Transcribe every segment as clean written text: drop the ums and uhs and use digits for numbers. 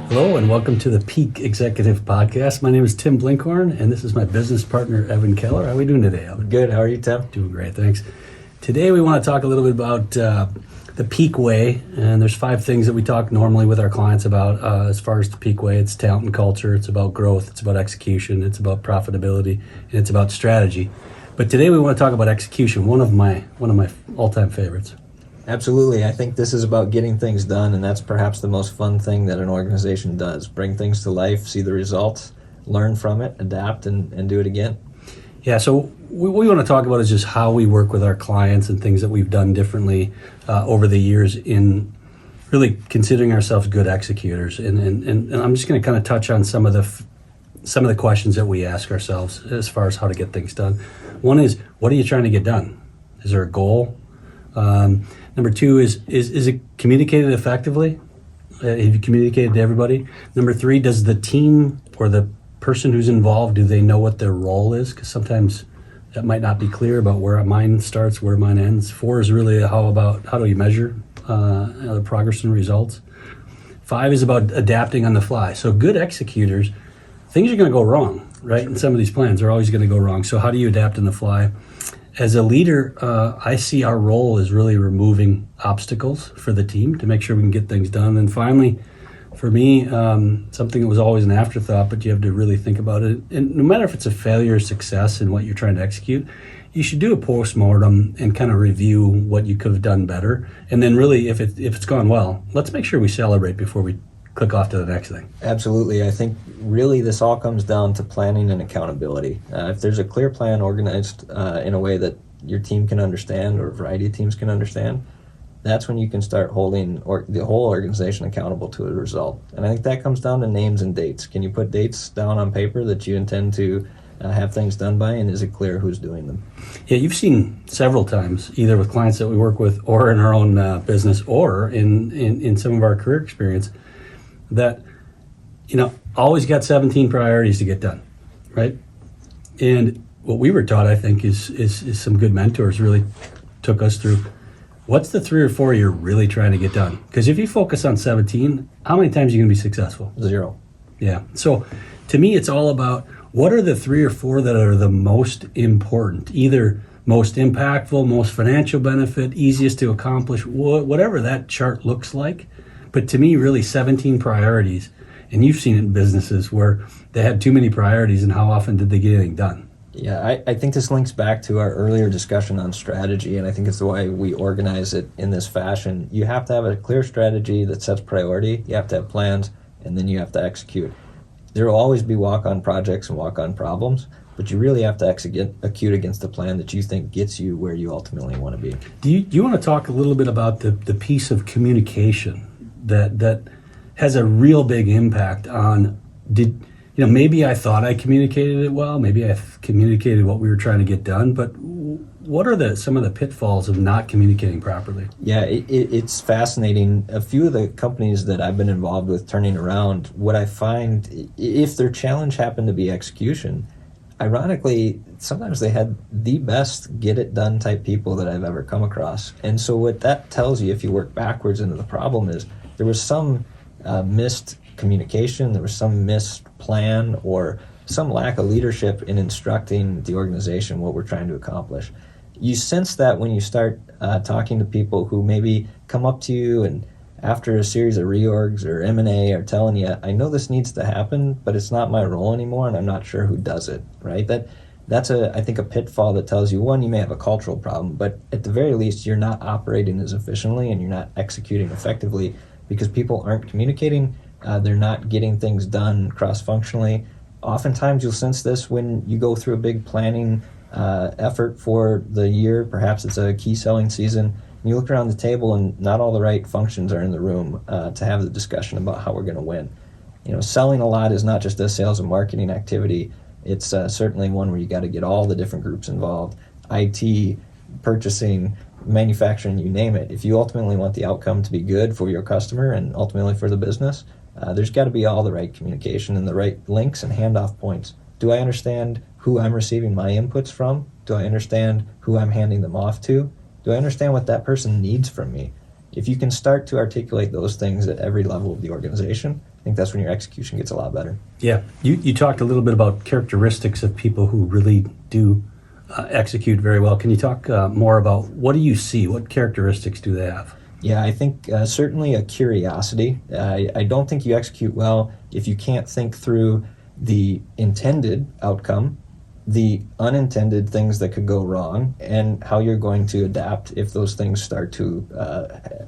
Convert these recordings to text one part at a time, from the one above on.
Hello and welcome to the Peak Executive Podcast. My name is Tim Blinkhorn and this is my business partner, Evan Keller. How are we doing today, Evan? Good. How are you, Tim? Doing great, thanks. Today we want to talk a little bit about the Peak Way, and there's 5 things that we talk normally with our clients about as far as the Peak Way. It's talent and culture, it's about growth, it's about execution, it's about profitability, and it's about strategy. But today we want to talk about execution, one of my all-time favorites. Absolutely. I think this is about getting things done, and that's perhaps the most fun thing that an organization does. Bring things to life, see the results, learn from it, adapt, and do it again. Yeah, so what we want to talk about is just how we work with our clients and things that we've done differently over the years in really considering ourselves good executors. And I'm just going to kind of touch on some of the questions that we ask ourselves as far as how to get things done. One is, what are you trying to get done? Is there a goal? Number 2 is it communicated effectively? Have you communicated to everybody? Number 3, does the team or the person who's involved, do they know what their role is? Because sometimes that might not be clear about where mine starts, where mine ends. 4 is really how do you measure the progress and results. 5 is about adapting on the fly. So good executors, things are going to go wrong, right? In some of these plans are always going to go wrong. So how do you adapt on the fly? As a leader, I see our role as really removing obstacles for the team to make sure we can get things done. And finally, for me, something that was always an afterthought, but you have to really think about it. And no matter if it's a failure or success in what you're trying to execute, you should do a postmortem and kind of review what you could have done better. And then really, if it's gone well, let's make sure we celebrate before we click off to the next thing. Absolutely. I think really this all comes down to planning and accountability. If there's a clear plan organized in a way that your team can understand or a variety of teams can understand, that's when you can start holding the whole organization accountable to a result. And I think that comes down to names and dates. Can you put dates down on paper that you intend to have things done by, and is it clear who's doing them? Yeah, you've seen several times, either with clients that we work with or in our own business or in some of our career experience, that, always got 17 priorities to get done, right? And what we were taught, I think, is some good mentors really took us through, what's the 3 or 4 you're really trying to get done? Because if you focus on 17, how many times are you going to be successful? 0. Yeah. So to me, it's all about what are the 3 or 4 that are the most important, either most impactful, most financial benefit, easiest to accomplish, whatever that chart looks like. But to me, really 17 priorities. And you've seen it in businesses where they had too many priorities, and how often did they get anything done? Yeah, I think this links back to our earlier discussion on strategy, and I think it's the way we organize it in this fashion. You have to have a clear strategy that sets priority, you have to have plans, and then you have to execute. There will always be walk-on projects and walk-on problems, but you really have to execute against the plan that you think gets you where you ultimately want to be. Do you want to talk a little bit about the piece of communication that has a real big impact on, maybe I thought I communicated it well, maybe I communicated what we were trying to get done, but what are some of the pitfalls of not communicating properly? Yeah, it's fascinating. A few of the companies that I've been involved with turning around, what I find, if their challenge happened to be execution, ironically, sometimes they had the best get-it-done type people that I've ever come across. And so what that tells you, if you work backwards into the problem, is there was some missed communication, there was some missed plan, or some lack of leadership in instructing the organization what we're trying to accomplish. You sense that when you start talking to people who maybe come up to you and after a series of reorgs or M&A are telling you, I know this needs to happen, but it's not my role anymore and I'm not sure who does it, right? That's I think a pitfall that tells you, one, you may have a cultural problem, but at the very least you're not operating as efficiently and you're not executing effectively because people aren't communicating, they're not getting things done cross-functionally. Oftentimes you'll sense this when you go through a big planning effort for the year. Perhaps it's a key selling season. And you look around the table and not all the right functions are in the room to have the discussion about how we're going to win. Selling a lot is not just a sales and marketing activity. It's certainly one where you got to get all the different groups involved. IT, purchasing, manufacturing, you name it. If you ultimately want the outcome to be good for your customer and ultimately for the business, there's got to be all the right communication and the right links and handoff points. Do I understand who I'm receiving my inputs from? Do I understand who I'm handing them off to? Do I understand what that person needs from me? If you can start to articulate those things at every level of the organization, think that's when your execution gets a lot better. Yeah, you talked a little bit about characteristics of people who really do execute very well. Can you talk more about what do you see? What characteristics do they have? Yeah, I think certainly a curiosity. I don't think you execute well if you can't think through the intended outcome, the unintended things that could go wrong, and how you're going to adapt if those things start to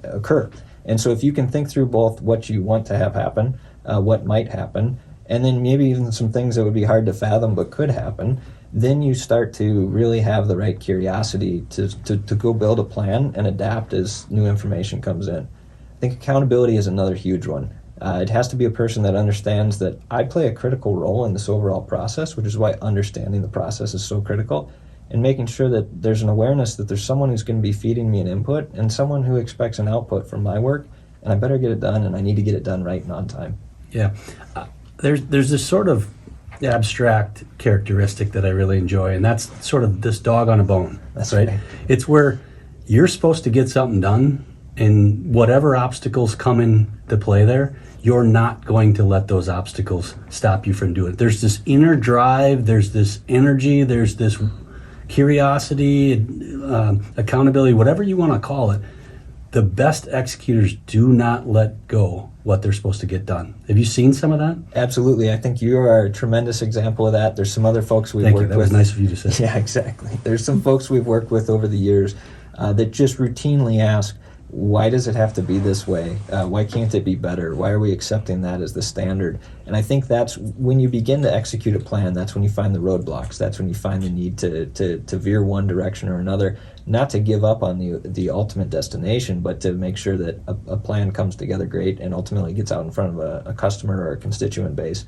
occur. And so if you can think through both what you want to have happen, what might happen, and then maybe even some things that would be hard to fathom but could happen, then you start to really have the right curiosity to go build a plan and adapt as new information comes in. I think accountability is another huge one. It has to be a person that understands that I play a critical role in this overall process, which is why understanding the process is so critical, and making sure that there's an awareness that there's someone who's going to be feeding me an input and someone who expects an output from my work, and I better get it done, and I need to get it done right and on time. Yeah, there's this sort of abstract characteristic that I really enjoy, and that's sort of this dog on a bone. That's right. It's where you're supposed to get something done, and whatever obstacles come into play there, you're not going to let those obstacles stop you from doing it. There's this inner drive, there's this energy, there's this curiosity, accountability, whatever you want to call it. The best executors do not let go what they're supposed to get done. Have you seen some of that? Absolutely. I think you are a tremendous example of that. There's some other folks we've Thank worked you. That with. was nice of you to say. Yeah, exactly. There's some folks we've worked with over the years that just routinely ask, why does it have to be this way? Why can't it be better? Why are we accepting that as the standard? And I think that's when you begin to execute a plan, that's when you find the roadblocks. That's when you find the need to veer one direction or another, not to give up on the ultimate destination, but to make sure that a plan comes together great and ultimately gets out in front of a customer or a constituent base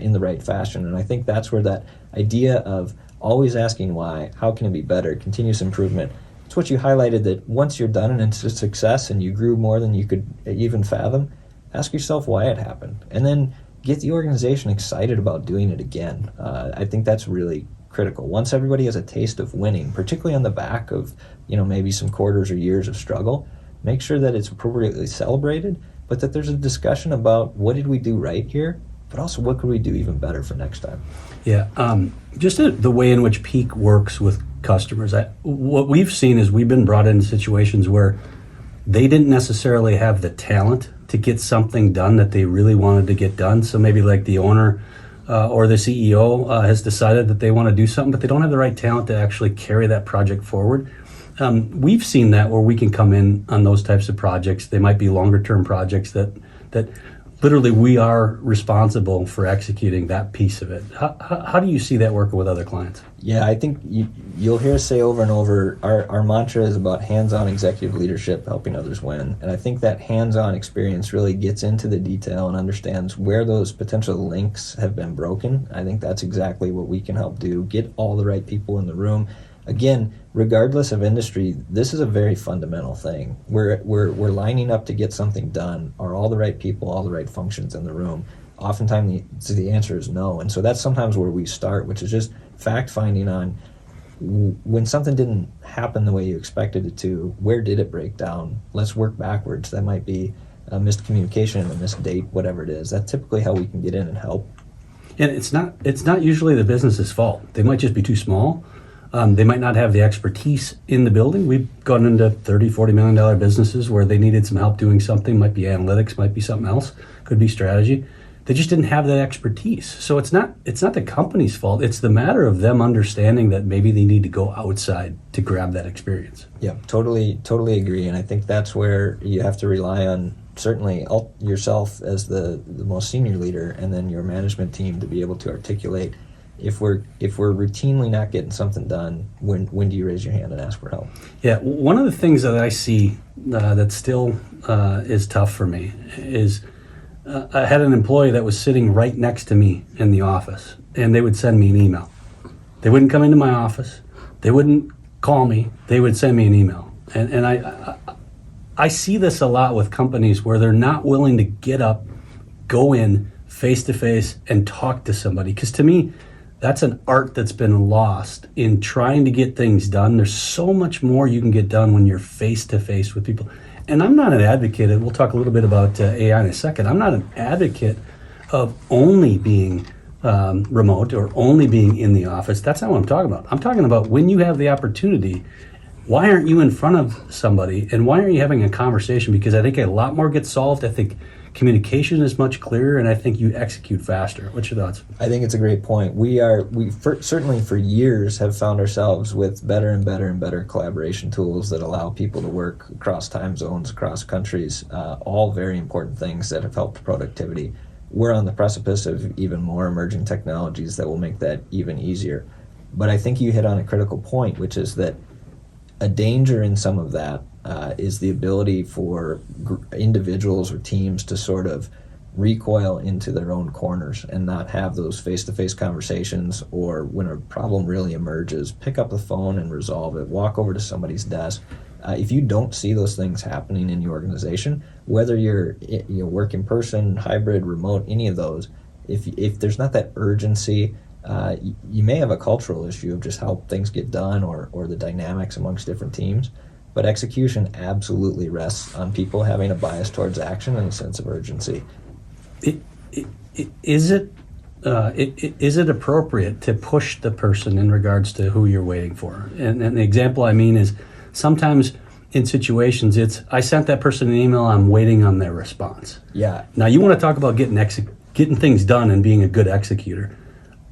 in the right fashion. And I think that's where that idea of always asking why, how can it be better, continuous improvement, it's what you highlighted, that once you're done and it's a success and you grew more than you could even fathom, ask yourself why it happened. And then get the organization excited about doing it again. I think that's really critical. Once everybody has a taste of winning, particularly on the back of maybe some quarters or years of struggle, make sure that it's appropriately celebrated, but that there's a discussion about what did we do right here, but also what could we do even better for next time. Yeah, just the way in which Peak works with customers. What we've seen is we've been brought into situations where they didn't necessarily have the talent to get something done that they really wanted to get done. So maybe like the owner or the CEO has decided that they want to do something, but they don't have the right talent to actually carry that project forward. We've seen that where we can come in on those types of projects. They might be longer term projects that literally we are responsible for executing that piece of it. How do you see that working with other clients? Yeah, I think you'll hear us say over and over, our mantra is about hands-on executive leadership, helping others win. And I think that hands-on experience really gets into the detail and understands where those potential links have been broken. I think that's exactly what we can help do, get all the right people in the room. Again, regardless of industry, this is a very fundamental thing. We're lining up to get something done. Are all the right people, all the right functions in the room? Oftentimes the answer is no. And so that's sometimes where we start, which is just fact-finding on when something didn't happen the way you expected it to, where did it break down? Let's work backwards. That might be a missed communication, a missed date, whatever it is. That's typically how we can get in and help. And it's not usually the business's fault. They might just be too small. They might not have the expertise in the building. We've gone into $30, $40 million businesses where they needed some help doing something. Might be analytics, might be something else, could be strategy. They just didn't have that expertise. So it's not the company's fault. It's the matter of them understanding that maybe they need to go outside to grab that experience. Yeah, totally agree. And I think that's where you have to rely on certainly yourself as the most senior leader, and then your management team to be able to articulate, if we're routinely not getting something done, when do you raise your hand and ask for help? Yeah, one of the things that I see that still is tough for me is I had an employee that was sitting right next to me in the office, and they would send me an email. They wouldn't come into my office. They wouldn't call me. They would send me an email. And I see this a lot with companies where they're not willing to get up, go in face-to-face, and talk to somebody. Because to me, that's an art that's been lost in trying to get things done. There's so much more you can get done when you're face-to-face with people. And I'm not an advocate, and we'll talk a little bit about AI in a second. I'm not an advocate of only being remote or only being in the office. That's not what I'm talking about. I'm talking about when you have the opportunity, why aren't you in front of somebody and why aren't you having a conversation? Because I think a lot more gets solved. I think communication is much clearer, and I think you execute faster. What's your thoughts? I think it's a great point. Certainly for years have found ourselves with better and better and better collaboration tools that allow people to work across time zones, across countries, all very important things that have helped productivity. We're on the precipice of even more emerging technologies that will make that even easier. But I think you hit on a critical point, which is that a danger in some of that is the ability for individuals or teams to sort of recoil into their own corners and not have those face-to-face conversations, or when a problem really emerges, pick up the phone and resolve it, walk over to somebody's desk. If you don't see those things happening in your organization, whether you're work in person, hybrid, remote, any of those, if there's not that urgency, you may have a cultural issue of just how things get done or the dynamics amongst different teams. But execution absolutely rests on people having a bias towards action and a sense of urgency. Is it appropriate to push the person in regards to who you're waiting for? And the example I mean is sometimes in situations I sent that person an email, I'm waiting on their response. Yeah. Now you want to talk about getting things done and being a good executor.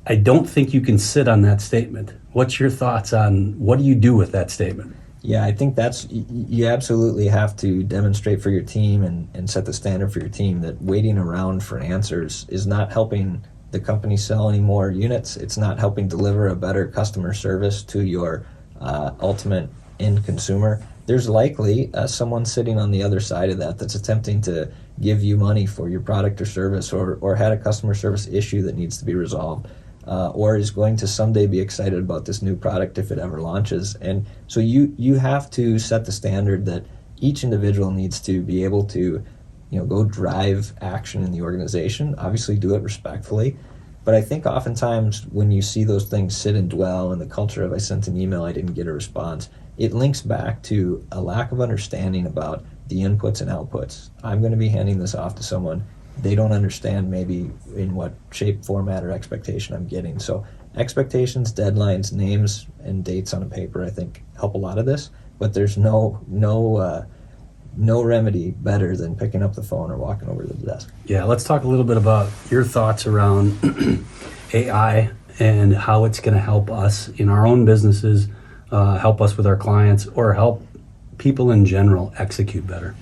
I don't think you can sit on that statement. What's your thoughts on what do you do with that statement? Yeah, I think you absolutely have to demonstrate for your team and set the standard for your team that waiting around for answers is not helping the company sell any more units. It's not helping deliver a better customer service to your ultimate end consumer. There's likely someone sitting on the other side of that that's attempting to give you money for your product or service, or had a customer service issue that needs to be resolved. Or is going to someday be excited about this new product if it ever launches. And so you have to set the standard that each individual needs to be able to, go drive action in the organization. Obviously do it respectfully. But I think oftentimes when you see those things sit and dwell in the culture of I sent an email, I didn't get a response, it links back to a lack of understanding about the inputs and outputs. I'm going to be handing this off to someone. They don't understand maybe in what shape, format, or expectation I'm getting. So expectations, deadlines, names, and dates on a paper, I think, help a lot of this. But there's no remedy better than picking up the phone or walking over to the desk. Yeah, let's talk a little bit about your thoughts around AI and how it's going to help us in our own businesses, help us with our clients, or help people in general execute better.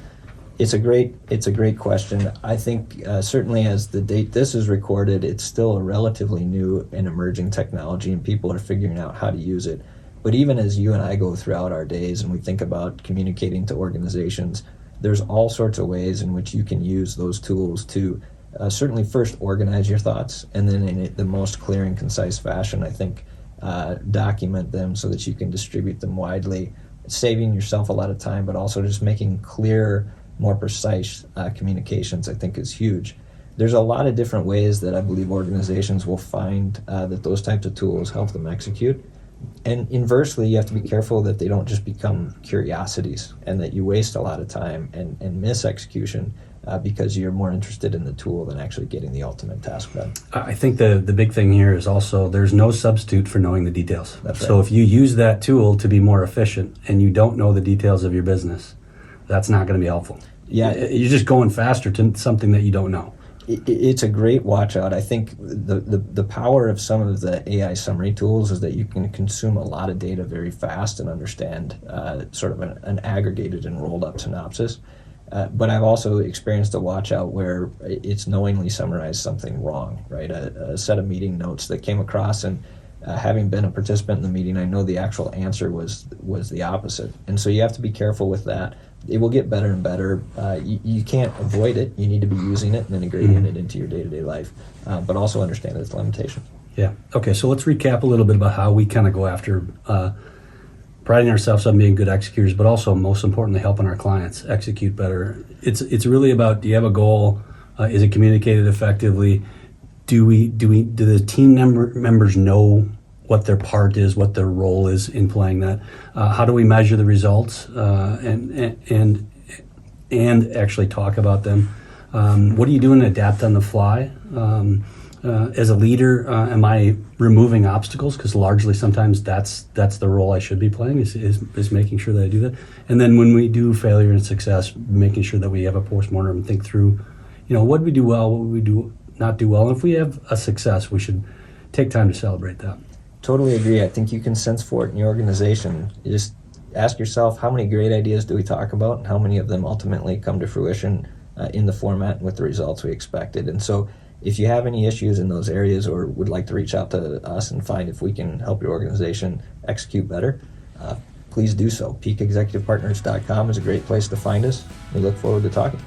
It's a great question. I think certainly as the date this is recorded, it's still a relatively new and emerging technology, and people are figuring out how to use it. But even as you and I go throughout our days and we think about communicating to organizations, there's all sorts of ways in which you can use those tools to certainly first organize your thoughts, and then in the most clear and concise fashion, I think, document them so that you can distribute them widely, saving yourself a lot of time, but also just making clear, more precise communications, I think, is huge. There's a lot of different ways that I believe organizations will find that those types of tools help them execute. And inversely, you have to be careful that they don't just become curiosities and that you waste a lot of time and miss execution because you're more interested in the tool than actually getting the ultimate task done. I think the big thing here is also there's no substitute for knowing the details. That's right. So if you use that tool to be more efficient and you don't know the details of your business, that's not going to be helpful. Yeah, You're just going faster to something that you don't know. It's a great watch out. I think the power of some of the AI summary tools is that you can consume a lot of data very fast and understand sort of an aggregated and rolled up synopsis. But I've also experienced a watch out where it's knowingly summarized something wrong, right? A set of meeting notes that came across, and having been a participant in the meeting, I know the actual answer was the opposite. And so you have to be careful with that. It will get better and better. You can't avoid it. You need to be using it and integrating it into your day-to-day life, but also understand its limitations. Yeah. Okay, so let's recap a little bit about how we kind of go after priding ourselves on being good executors, but also most importantly, helping our clients execute better. It's really about, do you have a goal? Is it communicated effectively? Do the team members know what their part is, what their role is in playing that? How do we measure the results and actually talk about them? What are you doing to adapt on the fly? As a leader, am I removing obstacles? Because largely sometimes that's the role I should be playing is making sure that I do that. And then when we do failure and success, making sure that we have a postmortem and think through, what did we do well, what did we do not do well. And if we have a success, we should take time to celebrate that. Totally agree. I think you can sense for it in your organization. You just ask yourself, how many great ideas do we talk about, and how many of them ultimately come to fruition in the format and with the results we expected. And so if you have any issues in those areas or would like to reach out to us and find if we can help your organization execute better, please do so. peakexecutivepartners.com is a great place to find us. We look forward to talking.